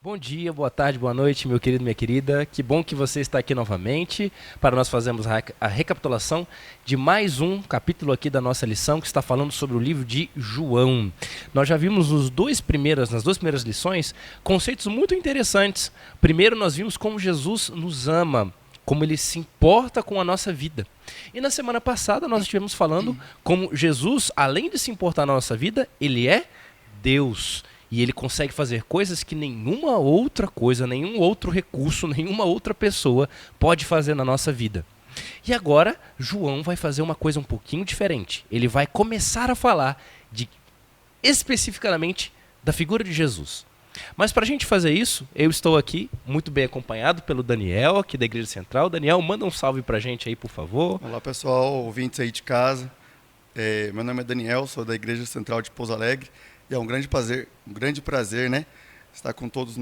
Bom dia, boa tarde, boa noite, meu querido, minha querida. Que bom que você está aqui novamente para nós fazermos a recapitulação de mais um capítulo aqui da nossa lição que está falando sobre o livro de João. Nós já vimos nas duas primeiras lições conceitos muito interessantes. Primeiro, nós vimos como Jesus nos ama, como ele se importa com a nossa vida. E na semana passada nós estivemos falando como Jesus, além de se importar na nossa vida, ele é Deus. E ele consegue fazer coisas que nenhuma outra coisa, nenhum outro recurso, nenhuma outra pessoa pode fazer na nossa vida. E agora, João vai fazer uma coisa um pouquinho diferente. Ele vai começar a falar especificamente da figura de Jesus. Mas para a gente fazer isso, eu estou aqui muito bem acompanhado pelo Daniel, aqui da Igreja Central. Daniel, manda um salve para a gente aí, por favor. Olá, pessoal, ouvintes aí de casa. Meu nome é Daniel, sou da Igreja Central de Pouso Alegre. E é um grande prazer, né, estar com todos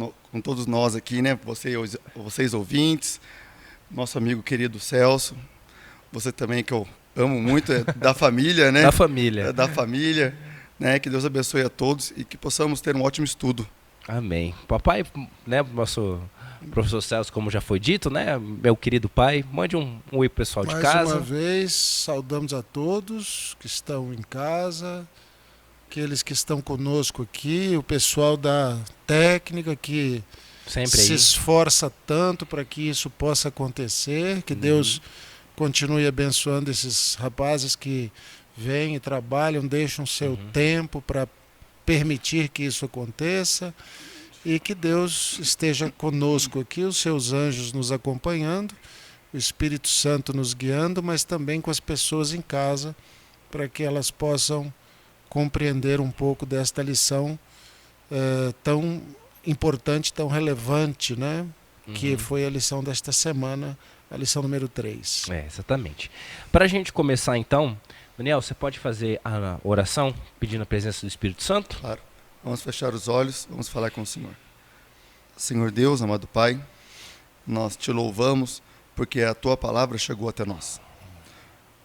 nós aqui, né, vocês ouvintes, nosso amigo querido Celso, você também que eu amo muito, da família, né? Da família, né, que Deus abençoe a todos e que possamos ter um ótimo estudo. Amém. Papai, né, nosso professor Celso, como já foi dito, né, meu querido pai, mande um oi pro pessoal de casa. Mais uma vez, saudamos a todos que estão em casa, aqueles que estão conosco aqui, o pessoal da técnica que sempre se aí esforça tanto para que isso possa acontecer, que Deus continue abençoando esses rapazes que vêm e trabalham, deixam seu tempo para permitir que isso aconteça e que Deus esteja conosco aqui, os seus anjos nos acompanhando, o Espírito Santo nos guiando, mas também com as pessoas em casa para que elas possam compreender um pouco desta lição tão importante, tão relevante, né? Que foi a lição desta semana, a lição número 3. Exatamente. Para a gente começar então, Daniel, você pode fazer a oração pedindo a presença do Espírito Santo? Claro. Vamos fechar os olhos, vamos falar com o Senhor. Senhor Deus, amado Pai, nós te louvamos porque a tua palavra chegou até nós.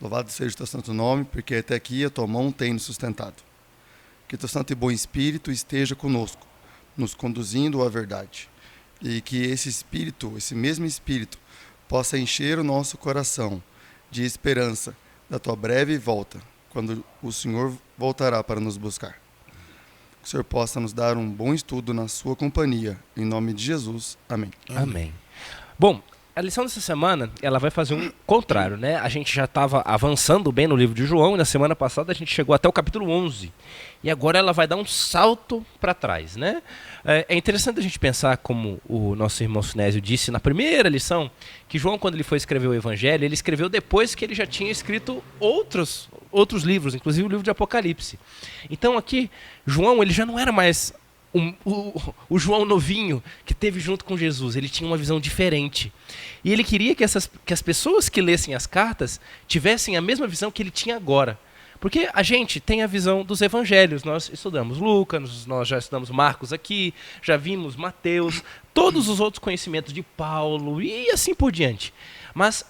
Louvado seja o teu santo nome, porque até aqui a tua mão tem nos sustentado. Que teu santo e bom Espírito esteja conosco, nos conduzindo à verdade. E que esse mesmo Espírito, possa encher o nosso coração de esperança da tua breve volta, quando o Senhor voltará para nos buscar. Que o Senhor possa nos dar um bom estudo na sua companhia. Em nome de Jesus. Amém. Amém. Bom, a lição dessa semana, ela vai fazer um contrário, né? A gente já estava avançando bem no livro de João e na semana passada a gente chegou até o capítulo 11. E agora ela vai dar um salto para trás, né? É interessante a gente pensar, como o nosso irmão Sinésio disse na primeira lição, que João, quando ele foi escrever o Evangelho, ele escreveu depois que ele já tinha escrito outros livros, inclusive o livro de Apocalipse. Então aqui, João, ele já não era mais o João novinho que teve junto com Jesus. Ele tinha uma visão diferente. E ele queria que as pessoas que lessem as cartas tivessem a mesma visão que ele tinha agora. Porque a gente tem a visão dos evangelhos. Nós estudamos Lucas, nós já estudamos Marcos aqui, já vimos Mateus, todos os outros conhecimentos de Paulo e assim por diante. Mas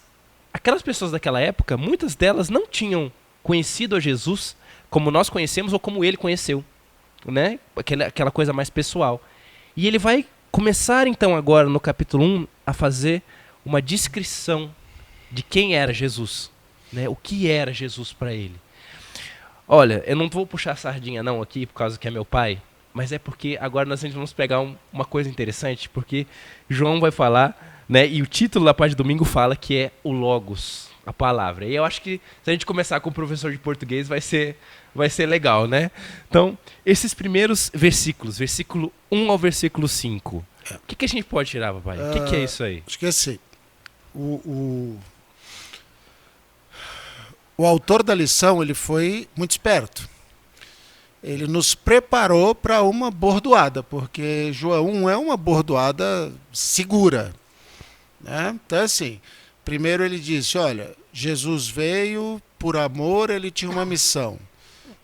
aquelas pessoas daquela época, muitas delas não tinham conhecido a Jesus como nós conhecemos ou como ele conheceu, né? Aquela coisa mais pessoal. E ele vai começar então agora no capítulo 1 a fazer uma descrição de quem era Jesus, né? O que era Jesus para ele. Olha, eu não vou puxar a sardinha não aqui por causa que é meu pai, mas é porque agora nós vamos pegar uma coisa interessante, porque João vai falar, né? E o título da parte de domingo fala que é o Logos, a palavra. E eu acho que se a gente começar com o professor de português vai ser legal, né? Então, esses primeiros versículos, versículo 1 ao versículo 5, o que a gente pode tirar, papai? O que é isso aí? Acho que é assim, o autor da lição, ele foi muito esperto. Ele nos preparou para uma bordoada, porque João é uma bordoada segura, né? Então, assim, primeiro ele disse, olha, Jesus veio por amor, ele tinha uma missão.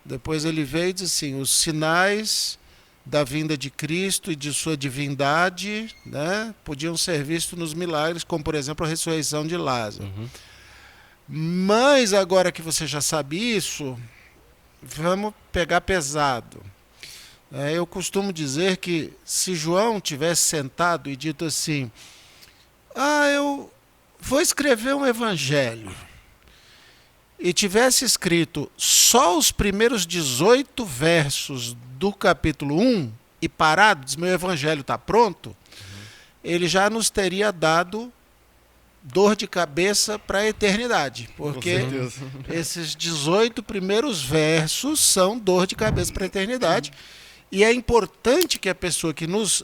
Depois ele veio e disse assim, os sinais da vinda de Cristo e de sua divindade, né, podiam ser vistos nos milagres, como, por exemplo, a ressurreição de Lázaro. Mas agora que você já sabe isso, vamos pegar pesado. Eu costumo dizer que se João tivesse sentado e dito assim, eu vou escrever um evangelho, e tivesse escrito só os primeiros 18 versos do capítulo 1 e parado, diz, meu evangelho está pronto, ele já nos teria dado dor de cabeça para a eternidade, porque esses 18 primeiros versos são dor de cabeça para a eternidade, e é importante que a pessoa que nos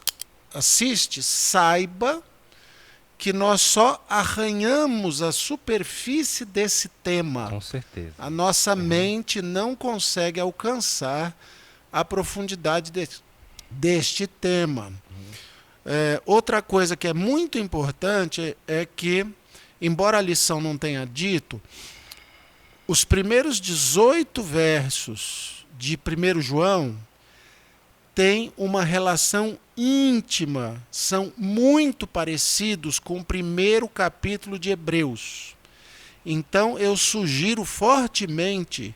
assiste saiba que nós só arranhamos a superfície desse tema. Com certeza. A nossa mente não consegue alcançar a profundidade deste tema. Outra coisa que é muito importante é que, embora a lição não tenha dito, os primeiros 18 versos de 1 João têm uma relação íntima, são muito parecidos com o primeiro capítulo de Hebreus. Então eu sugiro fortemente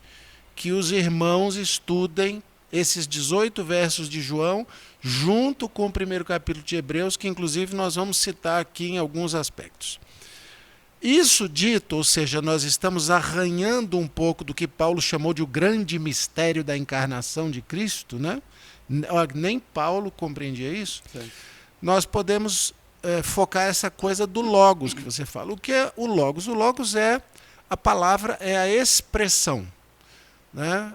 que os irmãos estudem esses 18 versos de João junto com o primeiro capítulo de Hebreus, que inclusive nós vamos citar aqui em alguns aspectos. Isso dito, ou seja, nós estamos arranhando um pouco do que Paulo chamou de o grande mistério da encarnação de Cristo, né? Nem Paulo compreendia isso. Sim. Nós podemos focar essa coisa do logos que você fala. O que é o logos? O logos é a palavra, é a expressão, né?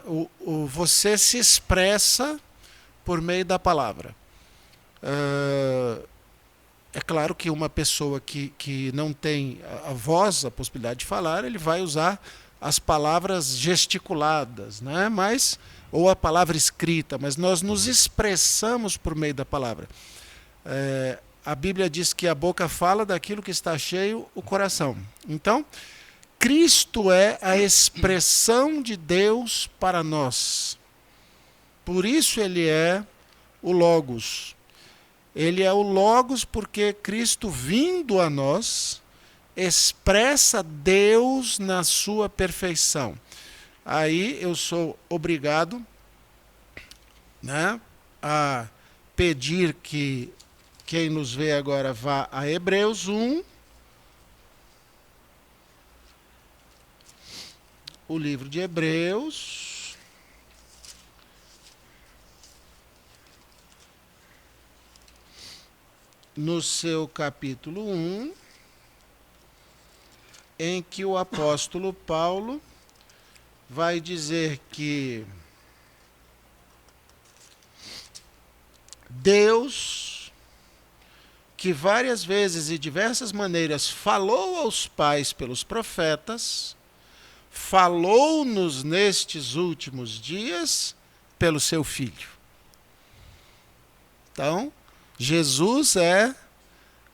Você se expressa por meio da palavra. É claro que uma pessoa que não tem a voz, a possibilidade de falar, ele vai usar as palavras gesticuladas, né? Ou a palavra escrita, mas nós nos expressamos por meio da palavra. A Bíblia diz que a boca fala daquilo que está cheio o coração. Então, Cristo é a expressão de Deus para nós. Por isso ele é o Logos. Ele é o Logos porque Cristo, vindo a nós, expressa Deus na sua perfeição. Aí eu sou obrigado, né, a pedir que quem nos vê agora vá a Hebreus 1, o livro de Hebreus, no seu capítulo 1, em que o apóstolo Paulo vai dizer que Deus, que várias vezes e diversas maneiras falou aos pais pelos profetas, falou-nos nestes últimos dias pelo seu Filho. Então, Jesus é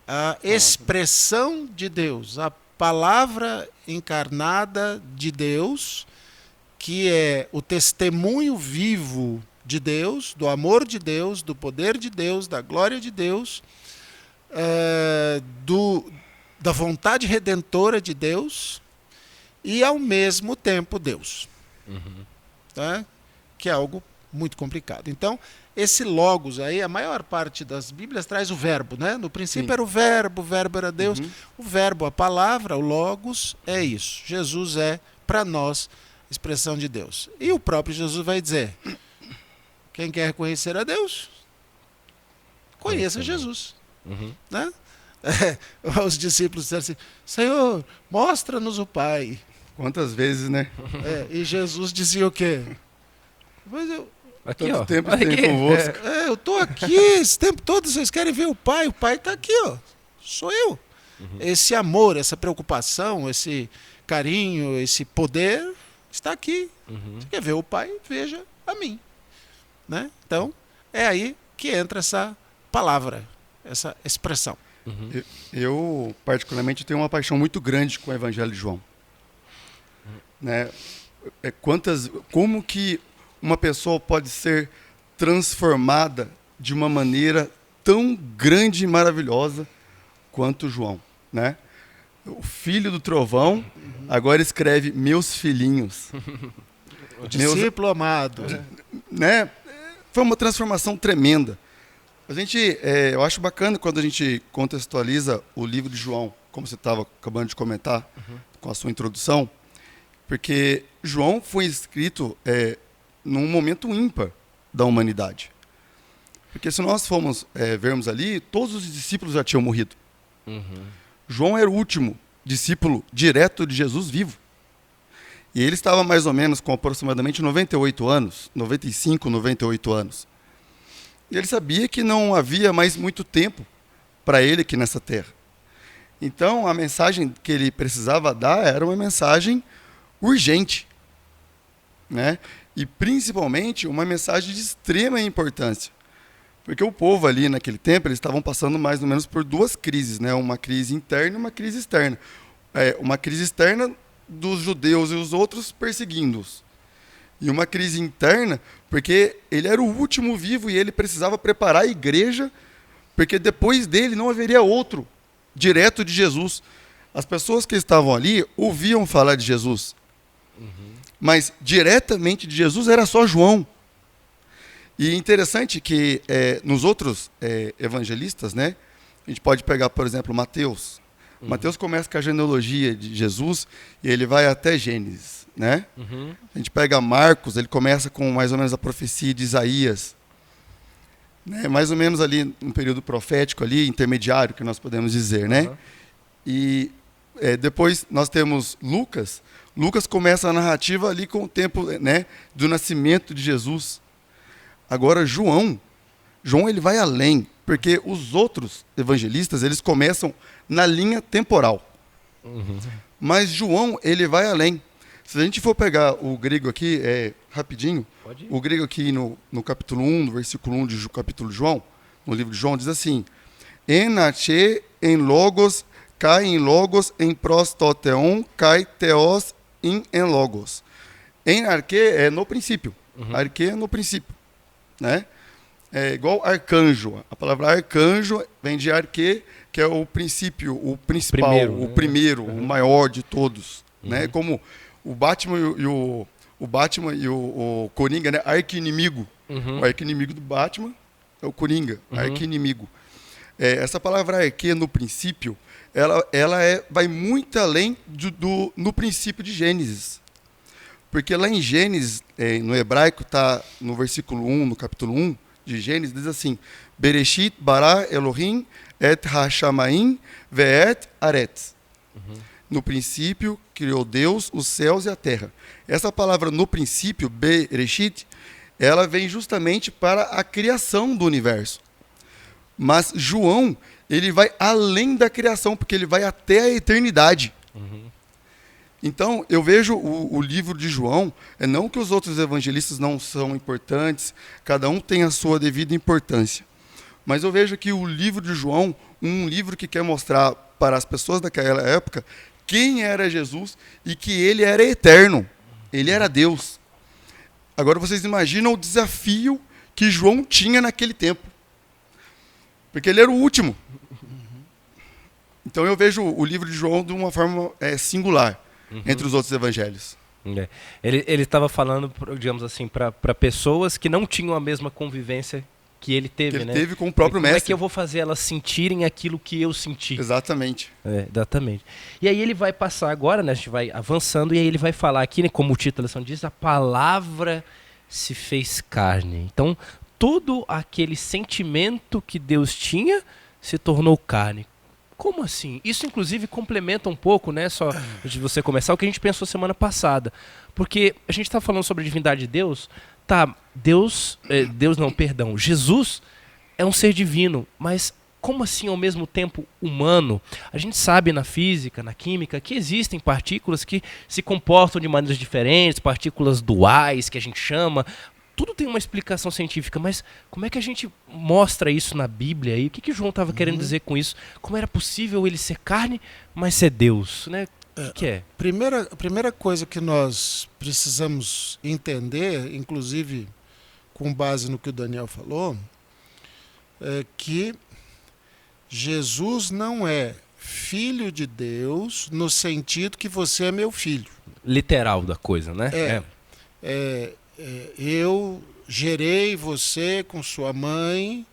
a expressão de Deus, a palavra encarnada de Deus, que é o testemunho vivo de Deus, do amor de Deus, do poder de Deus, da glória de Deus, da vontade redentora de Deus e, ao mesmo tempo, Deus. Tá? Que é algo muito complicado. Então, esse logos aí, a maior parte das Bíblias traz o verbo, né? No princípio era o verbo era Deus. O verbo, a palavra, o logos, é isso. Jesus é, para nós, expressão de Deus. E o próprio Jesus vai dizer, quem quer conhecer a Deus, conheça Jesus. Né? Os discípulos disseram assim, Senhor, mostra-nos o Pai. Quantas vezes, né? E Jesus dizia o quê? Mas aqui, tanto tempo tem convosco. Eu estou aqui esse tempo todo, vocês querem ver o Pai está aqui, ó. Sou eu. Esse amor, essa preocupação, esse carinho, esse poder está aqui. Você quer ver o Pai? Veja a mim. Né? Então, é aí que entra essa palavra, essa expressão. Eu, particularmente, tenho uma paixão muito grande com o Evangelho de João. Né? Como que uma pessoa pode ser transformada de uma maneira tão grande e maravilhosa quanto João, né? O filho do trovão agora escreve meus filhinhos. O discípulo amado. Né? foi uma transformação tremenda. Eu acho bacana quando a gente contextualiza o livro de João, como você estava acabando de comentar com a sua introdução, porque João foi escrito num momento ímpar da humanidade. Porque se nós formos vermos ali, todos os discípulos já tinham morrido. João era o último discípulo direto de Jesus vivo. E ele estava mais ou menos com aproximadamente 98 anos, 95, 98 anos. E ele sabia que não havia mais muito tempo para ele aqui nessa terra. Então, a mensagem que ele precisava dar era uma mensagem urgente, né? E, principalmente, uma mensagem de extrema importância. Porque o povo ali, naquele tempo, eles estavam passando mais ou menos por duas crises, né? Uma crise interna e uma crise externa. Uma crise externa dos judeus e os outros perseguindo-os. E uma crise interna, porque ele era o último vivo e ele precisava preparar a igreja, porque depois dele não haveria outro direto de Jesus. As pessoas que estavam ali ouviam falar de Jesus, mas diretamente de Jesus era só João. E interessante que nos outros evangelistas, né, a gente pode pegar, por exemplo, Mateus. Mateus começa com a genealogia de Jesus e ele vai até Gênesis, né? A gente pega Marcos, ele começa com mais ou menos a profecia de Isaías, né? Mais ou menos ali um período profético ali, intermediário, que nós podemos dizer, né? E depois nós temos Lucas. Lucas começa a narrativa ali com o tempo, né, do nascimento de Jesus. Agora João ele vai além, porque os outros evangelistas, eles começam na linha temporal. Mas João, ele vai além. Se a gente for pegar o grego aqui, rapidinho, o grego aqui no capítulo 1, no versículo 1 do capítulo de João, no livro de João, diz assim: En arche, en logos, kai en logos, en prostoteon, kai theos, en logos. En arche é no princípio. Arche é no princípio, né? É igual arcanjo. A palavra arcanjo vem de arque, que é o princípio, o principal, o primeiro, o maior de todos, né? Como o Batman e o Coringa, né? Arqui-inimigo. O arqui-inimigo do Batman é o Coringa, arqui-inimigo. Essa palavra arque no princípio, ela vai muito além no princípio de Gênesis. Porque lá em Gênesis, no hebraico, está no versículo 1, no capítulo 1 de Gênesis, diz assim: Bereshit bara Elohim et ha-shamayim ve'et aretz. No princípio, criou Deus os céus e a terra. Essa palavra no princípio, Bereshit, ela vem justamente para a criação do universo. Mas João, ele vai além da criação, porque ele vai até a eternidade. Então, eu vejo o livro de João, não que os outros evangelistas não são importantes, cada um tem a sua devida importância. Mas eu vejo que o livro de João, um livro que quer mostrar para as pessoas daquela época quem era Jesus e que ele era eterno, ele era Deus. Agora vocês imaginam o desafio que João tinha naquele tempo, porque ele era o último. Então eu vejo o livro de João de uma forma singular entre os outros evangelhos. Ele estava falando, digamos assim, para pessoas que não tinham a mesma convivência que ele teve, né? Teve com o próprio mestre. Como é que eu vou fazer elas sentirem aquilo que eu senti? Exatamente. Exatamente. E aí ele vai passar agora, né? A gente vai avançando e aí ele vai falar aqui, né, como o título da lição diz, a palavra se fez carne. Então, todo aquele sentimento que Deus tinha se tornou carne. Como assim? Isso, inclusive, complementa um pouco, né, só de você começar, o que a gente pensou semana passada. Porque a gente está falando sobre a divindade de Deus. Tá, Jesus é um ser divino, mas como assim ao mesmo tempo humano? A gente sabe na física, na química, que existem partículas que se comportam de maneiras diferentes, partículas duais, que a gente chama. Tudo tem uma explicação científica, mas como é que a gente mostra isso na Bíblia? E o que João estava querendo dizer com isso? Como era possível ele ser carne, mas ser Deus? Né? O que é? A primeira coisa que nós precisamos entender, inclusive com base no que o Daniel falou, é que Jesus não é filho de Deus no sentido que você é meu filho. Literal da coisa, né? Eu gerei você com sua mãe,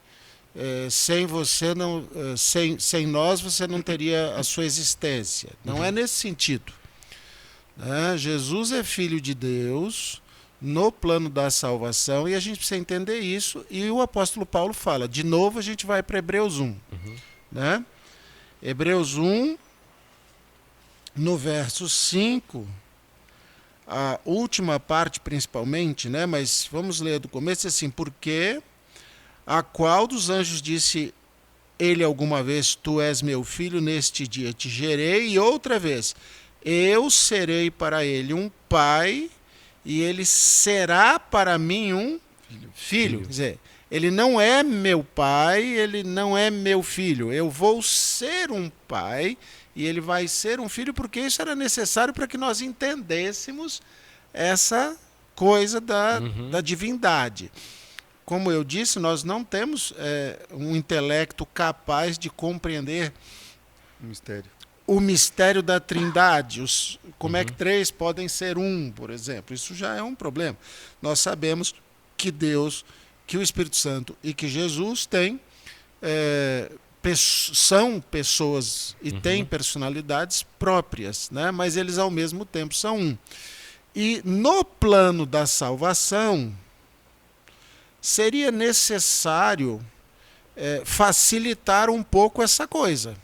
sem você não, sem nós você não teria a sua existência. Não é nesse sentido. Jesus é filho de Deus no plano da salvação e a gente precisa entender isso. E o apóstolo Paulo fala, de novo a gente vai para Hebreus 1. Né? Hebreus 1, no verso 5, a última parte principalmente, né? Mas vamos ler do começo assim, porque a qual dos anjos disse ele alguma vez, tu és meu filho, neste dia te gerei, e outra vez, eu serei para ele um pai, e ele será para mim um filho. Quer dizer, ele não é meu pai, ele não é meu filho. Eu vou ser um pai e ele vai ser um filho, porque isso era necessário para que nós entendêssemos essa coisa da divindade. Como eu disse, nós não temos um intelecto capaz de compreender o mistério da Trindade. Como é que 3 podem ser 1, por exemplo? Isso já é um problema. Nós sabemos que Deus, que o Espírito Santo e que Jesus são pessoas e têm personalidades próprias, né? Mas eles ao mesmo tempo são um. E no plano da salvação, seria necessário facilitar um pouco essa coisa.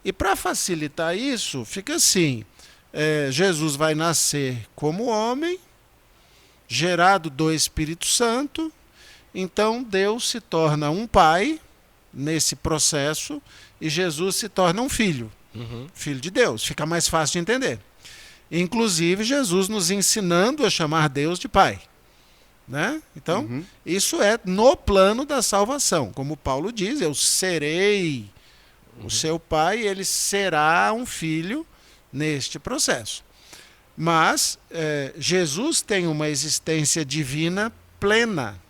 E para facilitar isso, fica assim, Jesus vai nascer como homem, gerado do Espírito Santo, então Deus se torna um pai nesse processo e Jesus se torna um filho, filho de Deus, fica mais fácil de entender. Inclusive Jesus nos ensinando a chamar Deus de pai. Né? Então, isso é no plano da salvação, como Paulo diz, eu serei o seu pai, ele será um filho neste processo. Mas Jesus tem uma existência divina plena,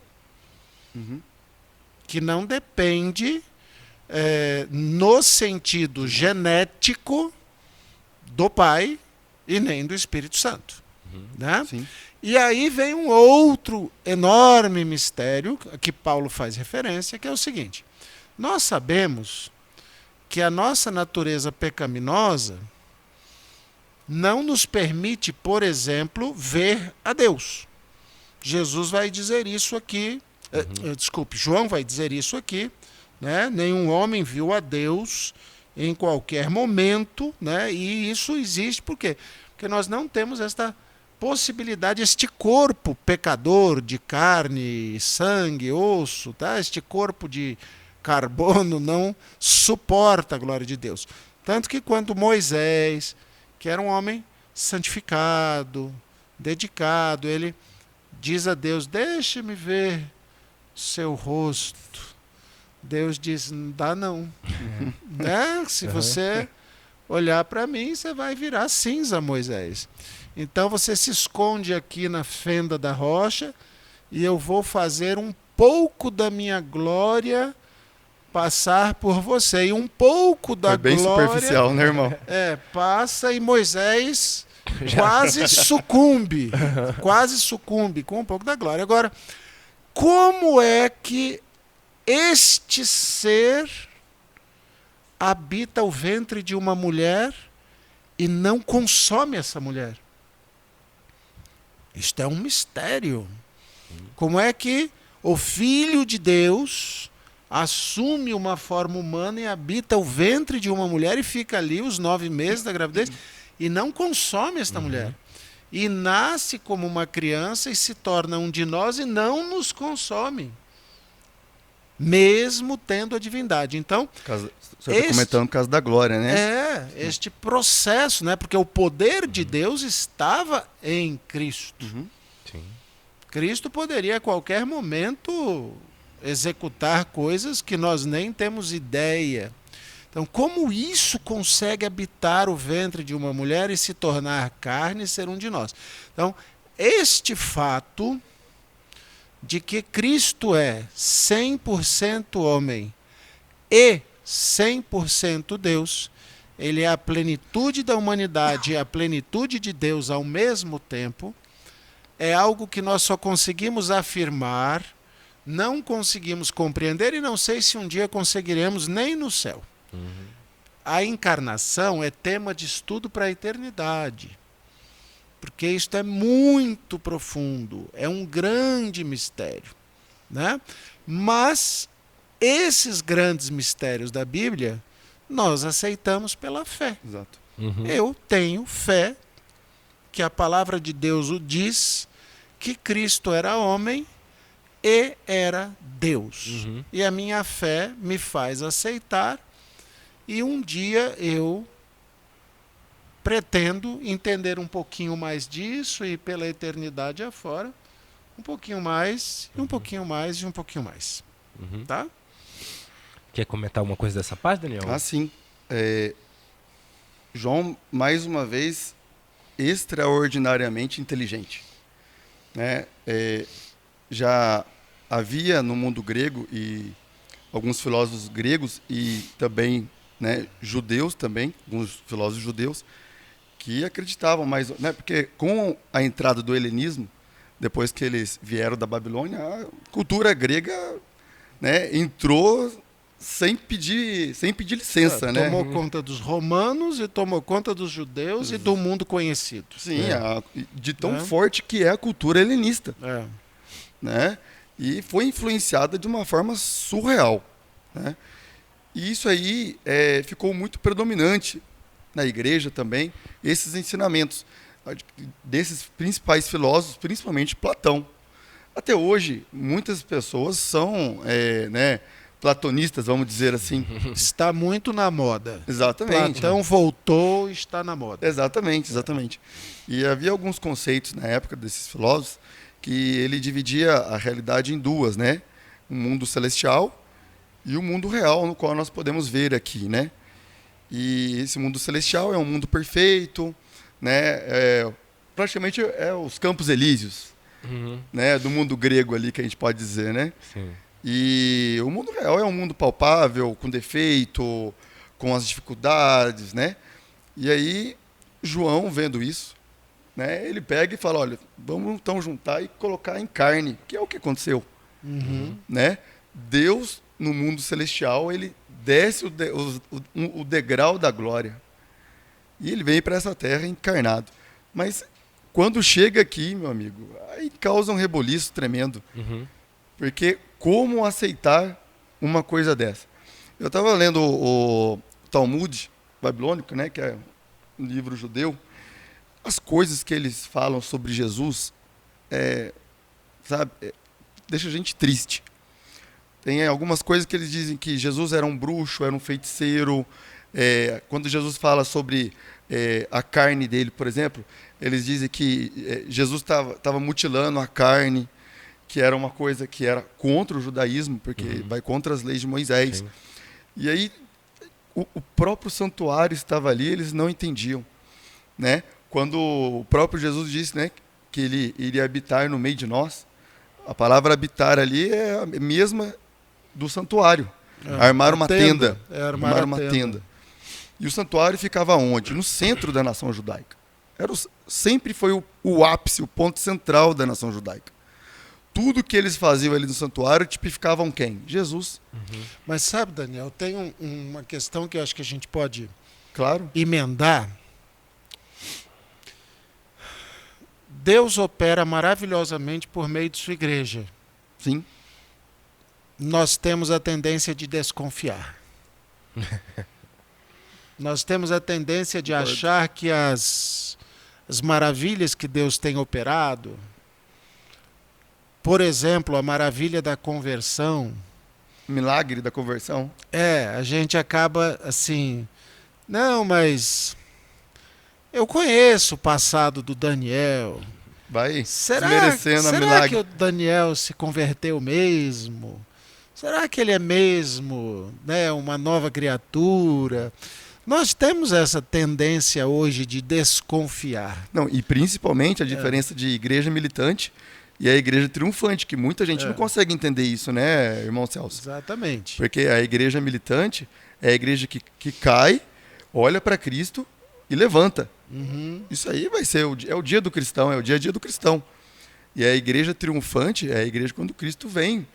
que não depende no sentido genético do Pai e nem do Espírito Santo. Né? Sim. E aí vem um outro enorme mistério a que Paulo faz referência, que é o seguinte: nós sabemos que a nossa natureza pecaminosa não nos permite, por exemplo, ver a Deus. Jesus vai dizer isso aqui, João vai dizer isso aqui, né? Nenhum homem viu a Deus em qualquer momento, né? E isso existe por quê? Porque nós não temos esta possibilidade, este corpo pecador de carne, sangue, osso, tá? Este corpo de carbono não suporta a glória de Deus. Tanto que quando Moisés, que era um homem santificado, dedicado, ele diz a Deus, deixe-me ver seu rosto. Deus diz, não dá não. Né? Se você olhar para mim, você vai virar cinza, Moisés. Então você se esconde aqui na fenda da rocha e eu vou fazer um pouco da minha glória passar por você. E um pouco da glória... Foi bem superficial, né, irmão? Passa e Moisés quase sucumbe. Quase sucumbe com um pouco da glória. Agora, como é que este ser habita o ventre de uma mulher e não consome essa mulher? Isto é um mistério. Como é que o Filho de Deus assume uma forma humana e habita o ventre de uma mulher e fica ali os 9 meses da gravidez e não consome esta mulher? E nasce como uma criança e se torna um de nós e não nos consome, mesmo tendo a divindade. Então, você está comentando por causa da glória, né? Este processo, né? Porque o poder de Deus estava em Cristo. Sim. Cristo poderia a qualquer momento executar coisas que nós nem temos ideia. Então, como isso consegue habitar o ventre de uma mulher e se tornar carne e ser um de nós? Então, este fato de que Cristo é 100% homem e 100% Deus, ele é a plenitude da humanidade e a plenitude de Deus ao mesmo tempo, é algo que nós só conseguimos afirmar, não conseguimos compreender e não sei se um dia conseguiremos nem no céu. A encarnação é tema de estudo para a eternidade, porque isto é muito profundo, é um grande mistério, né? Mas esses grandes mistérios da Bíblia nós aceitamos pela fé. Exato. Eu tenho fé que a palavra de Deus o diz, que Cristo era homem e era Deus. E a minha fé me faz aceitar, e um dia eu pretendo entender um pouquinho mais disso e pela eternidade afora, um pouquinho mais, e um pouquinho mais, e um pouquinho mais. Tá? Quer comentar uma coisa dessa parte, Daniel? Ah, sim. João, mais uma vez, extraordinariamente inteligente, né? Já havia no mundo grego e alguns filósofos gregos e também, né, judeus também, alguns filósofos judeus que acreditavam mais, né, porque com a entrada do helenismo, depois que eles vieram da Babilônia, a cultura grega, né, entrou sem pedir licença, né? Tomou conta dos romanos e tomou conta dos judeus e do mundo conhecido. Sim, de tão forte que é a cultura helenista, né? E foi influenciada de uma forma surreal, né? E isso aí ficou muito predominante na igreja também, esses ensinamentos desses principais filósofos, principalmente Platão. Até hoje, muitas pessoas são, né, platonistas, vamos dizer assim. Está muito na moda. Exatamente. Platão voltou e está na moda. Exatamente, exatamente. E havia alguns conceitos na época desses filósofos que ele dividia a realidade em duas, né? O mundo celestial e o mundo real, no qual nós podemos ver aqui, né? E esse mundo celestial é um mundo perfeito, né? Praticamente os campos elíseos, né? Do mundo grego ali, que a gente pode dizer, né? Sim. E o mundo real é um mundo palpável, com defeito, com as dificuldades, né? E aí, João, vendo isso, né, ele pega e fala, olha, vamos então juntar e colocar em carne, que é o que aconteceu. Né? Deus, no mundo celestial, ele desce o degrau da glória. E ele vem para essa terra encarnado. Mas quando chega aqui, meu amigo, aí causa um reboliço tremendo. Porque como aceitar uma coisa dessa? Eu estava lendo o Talmud babilônico, né, que é um livro judeu. As coisas que eles falam sobre Jesus, sabe, deixa a gente triste. Tem algumas coisas que eles dizem que Jesus era um bruxo, era um feiticeiro. Quando Jesus fala sobre a carne dele, por exemplo, eles dizem que Jesus estava mutilando a carne, que era uma coisa que era contra o judaísmo, porque vai contra as leis de Moisés. Sim. E aí, o próprio santuário estava ali, eles não entendiam, né? Quando o próprio Jesus disse, né, que ele iria habitar no meio de nós, a palavra habitar ali é a mesma do santuário. Armar uma tenda. Armar uma tenda. E o santuário ficava onde? No centro da nação judaica. Sempre foi o ápice, o ponto central da nação judaica. Tudo que eles faziam ali no santuário tipificavam quem? Jesus. Mas sabe, Daniel, tem uma questão que eu acho que a gente pode Claro. emendar. Deus opera maravilhosamente por meio de sua igreja. Sim. Nós temos a tendência de desconfiar. Nós temos a tendência de achar que as maravilhas que Deus tem operado, por exemplo, a maravilha da conversão, Milagre da conversão. a gente acaba assim, não, mas eu conheço o passado do Daniel. Vai Será desmerecendo a milagre. que o Daniel se converteu mesmo? Será que ele é mesmo, né, uma nova criatura? Nós temos essa tendência hoje de desconfiar. Não, e principalmente a diferença de igreja militante e a igreja triunfante, que muita gente não consegue entender isso, né, irmão Celso? Exatamente. Porque a igreja militante é a igreja que cai, olha para Cristo e levanta. Isso aí vai ser o dia do cristão, é o dia a dia do cristão. E a igreja triunfante é a igreja quando Cristo vem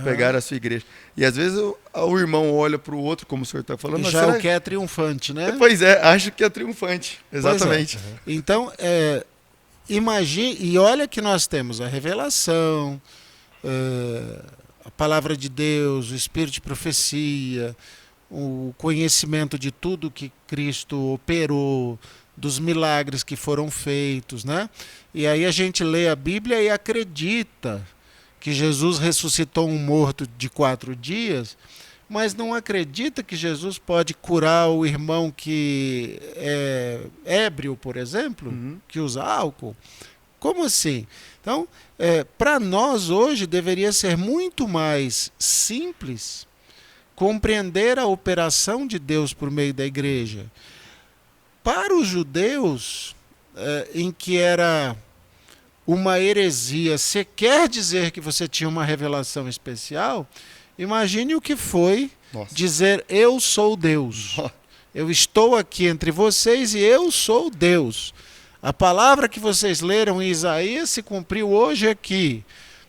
pegar a sua igreja. E às vezes o irmão olha para o outro, como o senhor está falando. Já o que é triunfante, né? Pois é, acho que é triunfante. Exatamente. Então, imagine, e olha que nós temos a revelação, a palavra de Deus, o espírito de profecia, o conhecimento de tudo que Cristo operou, dos milagres que foram feitos, né? E aí a gente lê a Bíblia e acredita que Jesus ressuscitou um morto de 4 dias, mas não acredita que Jesus pode curar o irmão que é ébrio, por exemplo, que usa álcool. Como assim? Então, para nós hoje deveria ser muito mais simples compreender a operação de Deus por meio da igreja. Para os judeus, em que era uma heresia, você quer dizer que você tinha uma revelação especial, imagine o que foi dizer eu sou Deus. Eu estou aqui entre vocês e eu sou Deus. A palavra que vocês leram em Isaías se cumpriu hoje aqui.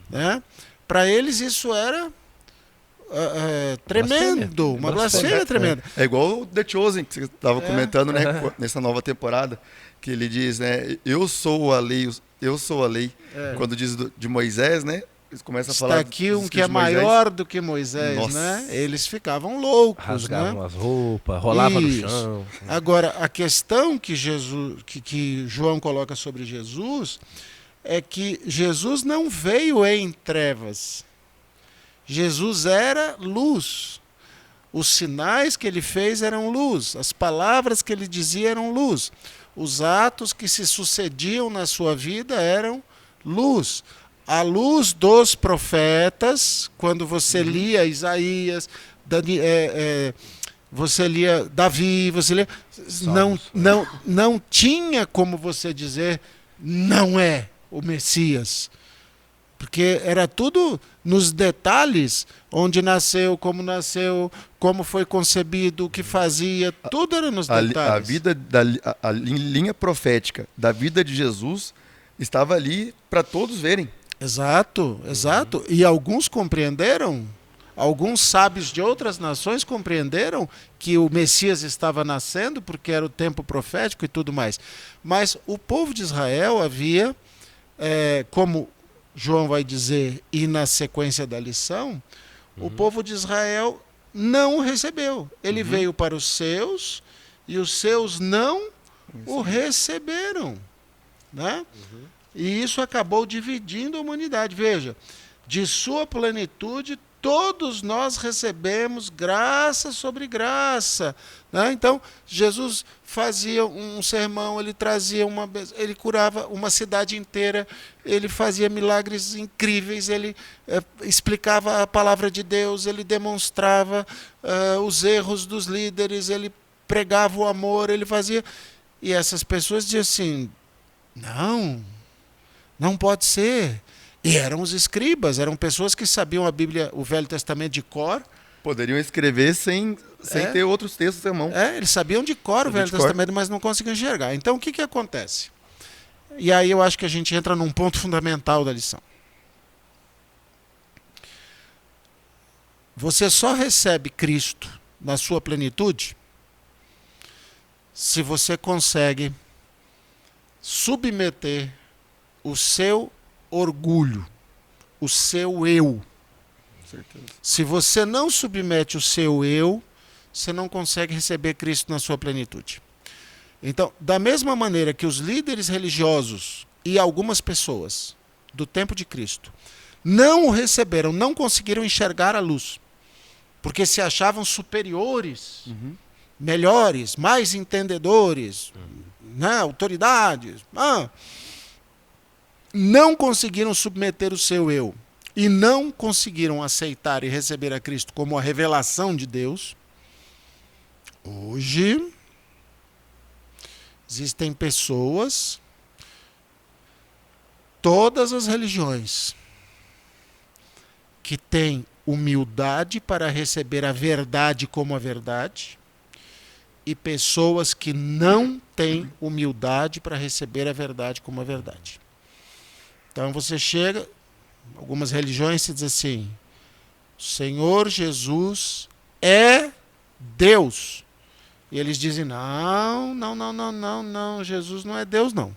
Né? Para eles isso era tremendo, uma blasfêmia tremenda. É igual o The Chosen, que você estava comentando, né, nessa nova temporada, que ele diz, né, eu sou a lei. Quando diz de Moisés, né, eles começam a falar... Está aqui um que é maior do que Moisés, né? Eles ficavam loucos, rasgavam, né? As roupas, rolava no chão. Agora, a questão que João coloca sobre Jesus é que Jesus não veio em trevas. Jesus era luz. Os sinais que ele fez eram luz. As palavras que ele dizia eram luz. Os atos que se sucediam na sua vida eram luz. A luz dos profetas, quando você lia Isaías, você lia Davi, você lia, não tinha como você dizer não é o Messias. Porque era tudo nos detalhes, onde nasceu, como foi concebido, o que fazia, tudo era nos detalhes. A linha profética da vida de Jesus estava ali para todos verem. Exato. E alguns compreenderam, alguns sábios de outras nações compreenderam que o Messias estava nascendo, porque era o tempo profético e tudo mais. Mas o povo de Israel havia, como João vai dizer, e na sequência da lição, o povo de Israel não o recebeu. Ele veio para os seus, e os seus não o receberam. Né? E isso acabou dividindo a humanidade. Veja, de sua plenitude, todos nós recebemos graça sobre graça. Né? Então, Jesus fazia um sermão, ele curava uma cidade inteira, ele fazia milagres incríveis, ele explicava a palavra de Deus, ele demonstrava os erros dos líderes, ele pregava o amor, ele fazia... E essas pessoas diziam assim, não pode ser. E eram os escribas, eram pessoas que sabiam a Bíblia, o Velho Testamento de cor. Poderiam escrever sem ter outros textos à mão. Eles sabiam de cor o Velho Testamento, mas não conseguiam enxergar. Então, o que acontece? E aí eu acho que a gente entra num ponto fundamental da lição. Você só recebe Cristo na sua plenitude se você consegue submeter o seu orgulho, o seu eu. Certeza. Se você não submete o seu eu, você não consegue receber Cristo na sua plenitude. Então, da mesma maneira que os líderes religiosos e algumas pessoas do tempo de Cristo não o receberam, não conseguiram enxergar a luz, porque se achavam superiores, melhores, mais entendedores, né, autoridades, não conseguiram submeter o seu eu e não conseguiram aceitar e receber a Cristo como a revelação de Deus. Hoje existem pessoas, todas as religiões, que têm humildade para receber a verdade como a verdade, e pessoas que não têm humildade para receber a verdade como a verdade. Então você chega, algumas religiões se diz assim, Senhor Jesus é Deus. E eles dizem, não, Jesus não é Deus, não.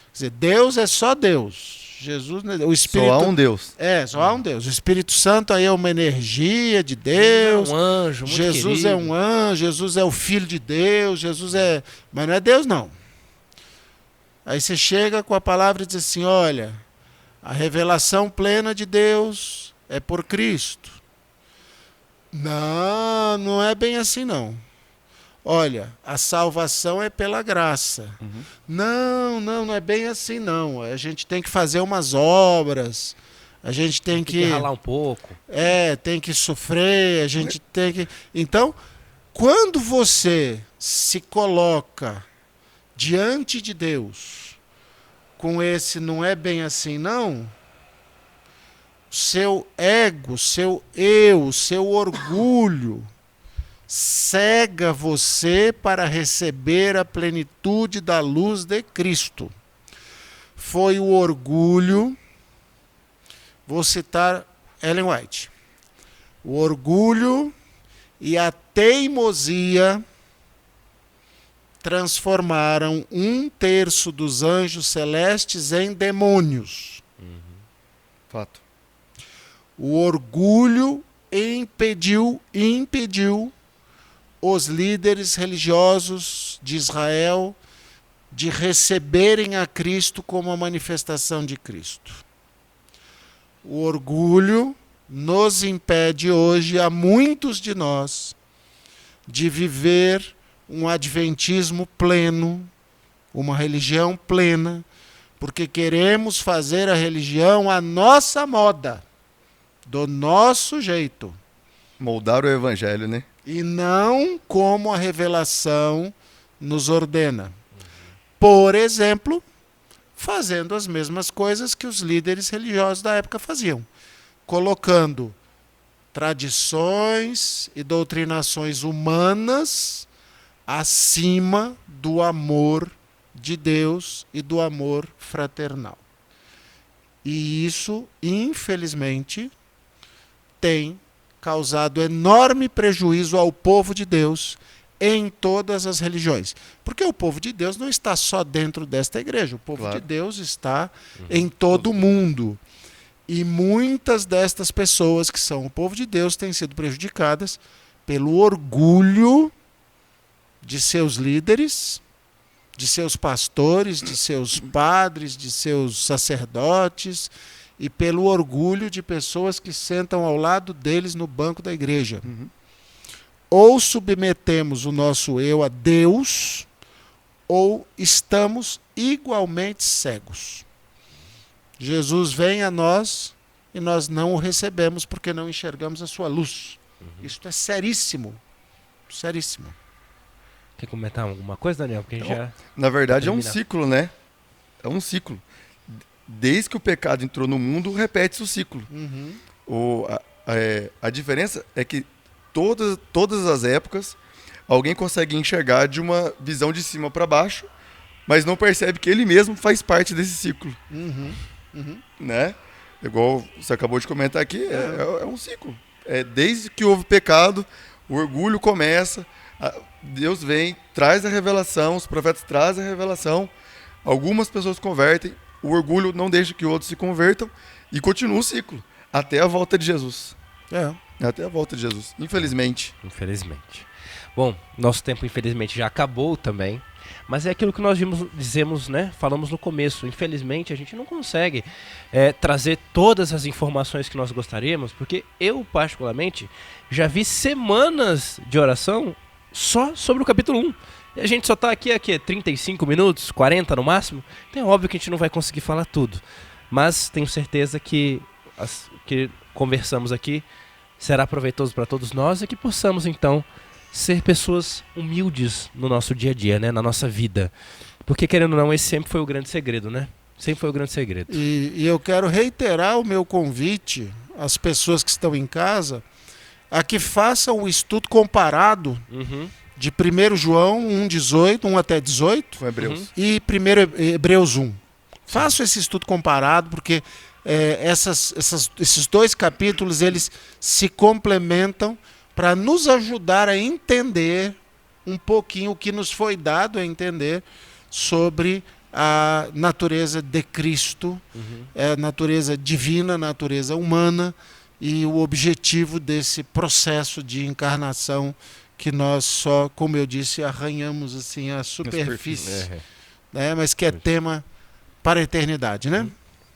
Quer dizer, Deus é só Deus. Jesus não é Deus. O Espírito, Só há um Deus. só há um Deus. O Espírito Santo aí é uma energia de Deus. É um anjo, muito Jesus querido. é um anjo, Jesus é o Filho de Deus, Jesus é... Mas não é Deus, não. Aí você chega com a palavra e diz assim, olha, a revelação plena de Deus é por Cristo. Não é bem assim, não. Olha, a salvação é pela graça. Uhum. Não é bem assim, não. A gente tem que fazer umas obras, a gente tem que ralar um pouco. tem que sofrer, a gente tem que... Então, quando você se coloca diante de Deus com esse não é bem assim, não, seu ego, seu eu, seu orgulho cega você para receber a plenitude da luz de Cristo. Foi o orgulho, vou citar Ellen White, o orgulho e a teimosia transformaram 1/3 dos anjos celestes em demônios. Fato. O orgulho impediu os líderes religiosos de Israel de receberem a Cristo como a manifestação de Cristo. O orgulho nos impede hoje, a muitos de nós, de viver um adventismo pleno, uma religião plena, porque queremos fazer a religião à nossa moda, do nosso jeito. Moldar o evangelho, né? E não como a revelação nos ordena. Por exemplo, fazendo as mesmas coisas que os líderes religiosos da época faziam, colocando tradições e doutrinações humanas acima do amor de Deus e do amor fraternal. E isso, infelizmente, tem causado enorme prejuízo ao povo de Deus em todas as religiões. Porque o povo de Deus não está só dentro desta igreja, o povo de Deus está em todo o mundo. E muitas destas pessoas que são o povo de Deus têm sido prejudicadas pelo orgulho de seus líderes, de seus pastores, de seus padres, de seus sacerdotes, e pelo orgulho de pessoas que sentam ao lado deles no banco da igreja. Ou submetemos o nosso eu a Deus, ou estamos igualmente cegos. Jesus vem a nós e nós não o recebemos porque não enxergamos a sua luz. Isto é seríssimo. Seríssimo. Quer comentar alguma coisa, Daniel? Porque a gente já... Na verdade, é um terminar. ciclo, né? É um ciclo. Desde que o pecado entrou no mundo, repete-se o ciclo. A diferença é que todas as épocas, alguém consegue enxergar de uma visão de cima para baixo, mas não percebe que ele mesmo faz parte desse ciclo. Né? Igual você acabou de comentar aqui, é um ciclo. Desde que houve pecado, o orgulho começa, Deus vem, traz a revelação, os profetas trazem a revelação, algumas pessoas convertem, o orgulho não deixa que outros se convertam e continua o ciclo, até a volta de Jesus. Até a volta de Jesus, infelizmente. Infelizmente. Bom, nosso tempo infelizmente já acabou também, mas é aquilo que nós dizemos, né? Falamos no começo. Infelizmente a gente não consegue trazer todas as informações que nós gostaríamos, porque eu particularmente já vi semanas de oração só sobre o capítulo 1. E a gente só está aqui 35 minutos, 40 no máximo, então é óbvio que a gente não vai conseguir falar tudo. Mas tenho certeza que que conversamos aqui será proveitoso para todos nós e que possamos então ser pessoas humildes no nosso dia a dia, né? Na nossa vida. Porque querendo ou não, esse sempre foi o grande segredo, né? Sempre foi o grande segredo. E eu quero reiterar o meu convite às pessoas que estão em casa a que façam o estudo comparado de 1 João 1:18, 1 até 18, Com Hebreus. e 1 Hebreus 1. Façam esse estudo comparado, porque esses 2 capítulos eles se complementam para nos ajudar a entender um pouquinho o que nos foi dado a entender sobre a natureza de Cristo, a natureza divina, a natureza humana e o objetivo desse processo de encarnação que nós só, como eu disse, arranhamos assim a superfície, né, mas que é tema para a eternidade, né?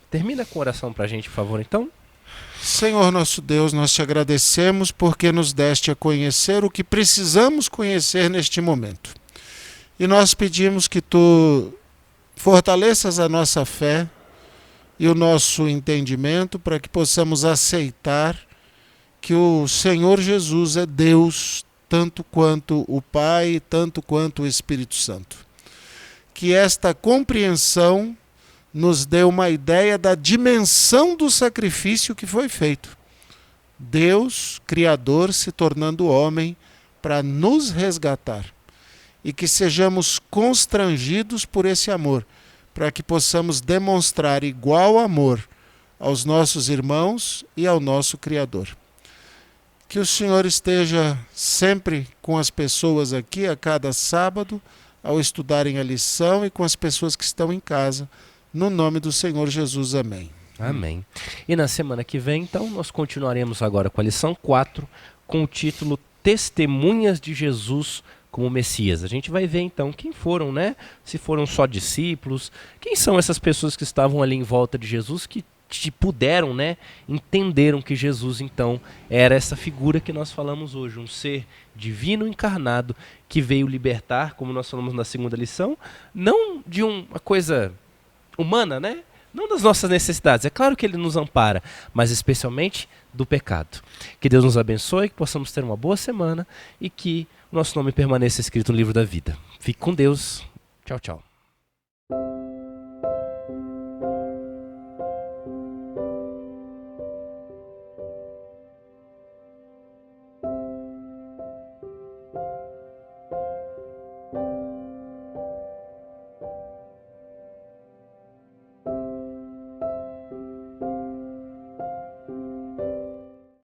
Termina com oração para a gente, por favor, então. Senhor nosso Deus, nós te agradecemos porque nos deste a conhecer o que precisamos conhecer neste momento. E nós pedimos que tu fortaleças a nossa fé e o nosso entendimento para que possamos aceitar que o Senhor Jesus é Deus, tanto quanto o Pai, tanto quanto o Espírito Santo. Que esta compreensão nos dê uma ideia da dimensão do sacrifício que foi feito. Deus, Criador, se tornando homem para nos resgatar. E que sejamos constrangidos por esse amor, para que possamos demonstrar igual amor aos nossos irmãos e ao nosso Criador. Que o Senhor esteja sempre com as pessoas aqui a cada sábado, ao estudarem a lição, e com as pessoas que estão em casa. No nome do Senhor Jesus, amém. Amém. E na semana que vem, então, nós continuaremos agora com a lição 4, com o título Testemunhas de Jesus como Messias. A gente vai ver, então, quem foram, né? Se foram só discípulos, quem são essas pessoas que estavam ali em volta de Jesus, que puderam, né? Entenderam que Jesus, então, era essa figura que nós falamos hoje, um ser divino encarnado, que veio libertar, como nós falamos na segunda lição, não de uma coisa humana, né? Não das nossas necessidades. É claro que ele nos ampara, mas especialmente do pecado. Que Deus nos abençoe, que possamos ter uma boa semana e que o nosso nome permaneça escrito no livro da vida. Fique com Deus. Tchau, tchau.